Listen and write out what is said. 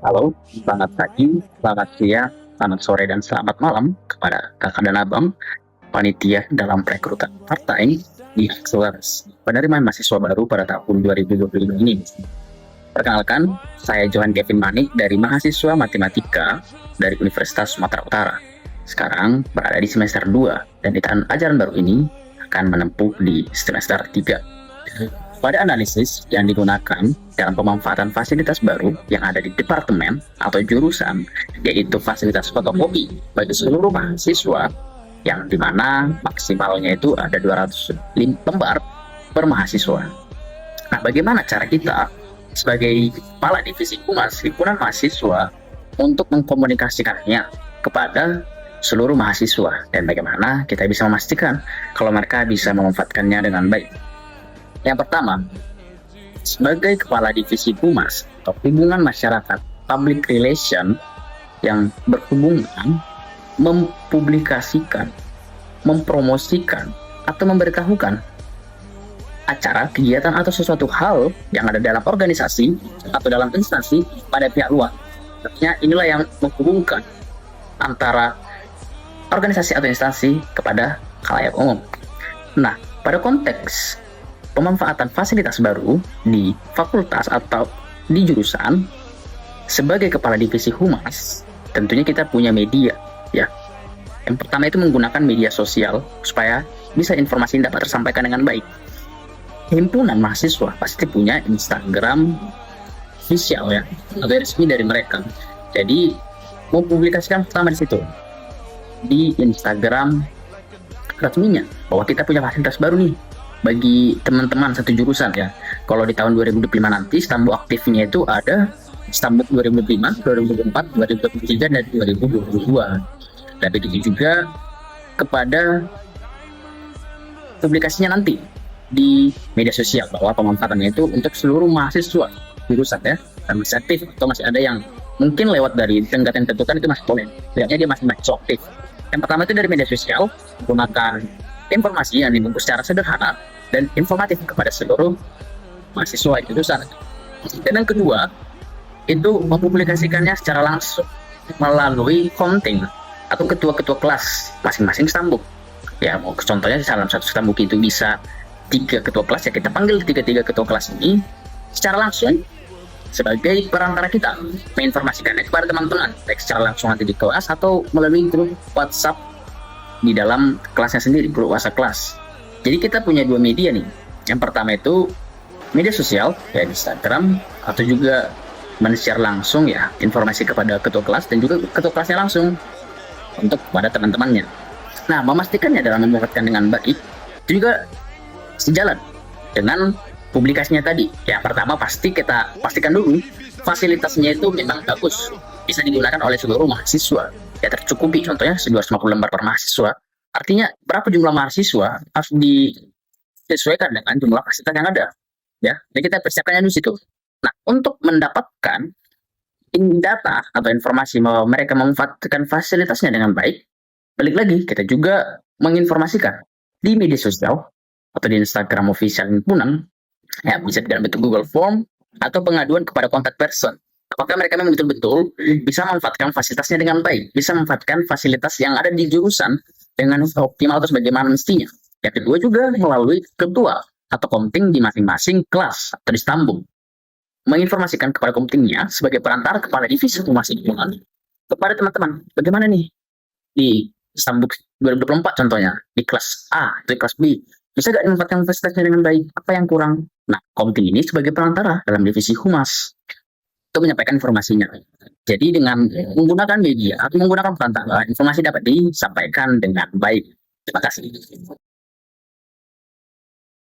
Halo, selamat pagi, selamat siang, selamat sore, dan selamat malam kepada kakak dan abang, panitia dalam perekrutan part-time di Akselerasi penerimaan mahasiswa baru pada tahun 2025 ini. Perkenalkan, saya Johan Kevin Manik dari mahasiswa matematika dari Universitas Sumatera Utara. Sekarang berada di semester 2 dan di tahun ajaran baru ini akan menempuh di semester 3. Pada analisis yang digunakan dalam pemanfaatan fasilitas baru yang ada di departemen atau jurusan, yaitu fasilitas fotokopi bagi seluruh mahasiswa, yang dimana maksimalnya itu ada 200 lembar per mahasiswa. Nah, bagaimana cara kita sebagai kepala divisi humas himpunan mahasiswa untuk mengkomunikasikannya kepada seluruh mahasiswa, dan bagaimana kita bisa memastikan kalau mereka bisa memanfaatkannya dengan baik? Yang pertama, sebagai kepala divisi humas atau hubungan masyarakat public relation yang berhubungan mempublikasikan, mempromosikan, atau memberitahukan acara, kegiatan, atau sesuatu hal yang ada dalam organisasi atau dalam instansi pada pihak luar. Artinya inilah yang menghubungkan antara organisasi atau instansi kepada khalayak umum. Nah, pada konteks pemanfaatan fasilitas baru di fakultas atau di jurusan, sebagai kepala divisi humas, tentunya kita punya media, ya. Yang pertama itu menggunakan media sosial supaya bisa informasi dapat tersampaikan dengan baik. Himpunan mahasiswa pasti punya Instagram official, ya, atau resmi dari mereka. Jadi mempublikasikan pertama di situ, di Instagram resminya, bahwa kita punya fasilitas baru nih bagi teman-teman satu jurusan, ya. Kalau di tahun 2025 nanti Stambuk aktifnya itu ada Stambuk 2005, 2024, 2023, dan 2022. Dan begitu juga kepada publikasinya nanti di media sosial, bahwa pemanfaatannya itu untuk seluruh mahasiswa jurusan, ya. Dan masih aktif, atau masih ada yang mungkin lewat dari tenggat yang tentukan itu masih boleh. Lihatnya dia masih aktif. Yang pertama itu dari media sosial, menggunakan informasi yang dibungkus secara sederhana dan informatif kepada seluruh mahasiswa itu sana. Dan yang kedua, itu mempublikasikannya secara langsung melalui konten atau ketua-ketua kelas masing-masing stambuk. Ya, mau contohnya dalam satu stambuk itu bisa 3 ketua kelas, ya kita panggil 3 ketua kelas ini secara langsung sebagai perantara kita menginformasikannya kepada teman-teman, baik secara langsung nanti di kelas atau melalui grup WhatsApp di dalam kelasnya sendiri, grup WhatsApp kelas. Jadi kita punya 2 media nih. Yang pertama itu media sosial, ya Instagram, atau juga men-share langsung, ya, informasi kepada ketua kelas dan juga ketua kelasnya langsung untuk kepada teman-temannya. Nah, memastikannya dalam memanfaatkan dengan baik itu juga sejalan dengan publikasinya tadi. Yang pertama pasti kita pastikan dulu fasilitasnya itu memang bagus, bisa digunakan oleh seluruh mahasiswa, ya tercukupi, contohnya 250 lembar per mahasiswa. Artinya berapa jumlah mahasiswa harus disesuaikan dengan jumlah fasilitas yang ada, ya. Jadi kita persiapkannya di situ. Nah, untuk mendapatkan data atau informasi bahwa mereka memanfaatkan fasilitasnya dengan baik, balik lagi kita juga menginformasikan di media sosial atau di Instagram official himpunan, ya, bisa dalam bentuk Google Form atau pengaduan kepada kontak person. Apakah mereka memang betul-betul bisa memanfaatkan fasilitasnya dengan baik, bisa memanfaatkan fasilitas yang ada di jurusan dengan optimal atau sebagaimana mestinya. Yang kedua juga melalui ketua atau komting di masing-masing kelas atau di stambuk, menginformasikan kepada komtingnya sebagai perantara kepala divisi humas himpunan kepada teman-teman, bagaimana nih di stambuk 2024 contohnya, di kelas A atau di kelas B, bisa gak memanfaatkan fasilitasnya dengan baik, apa yang kurang. Nah, komting ini sebagai perantara dalam divisi humas untuk menyampaikan informasinya. Jadi dengan menggunakan media atau menggunakan perantara, informasi dapat disampaikan dengan baik. Terima kasih.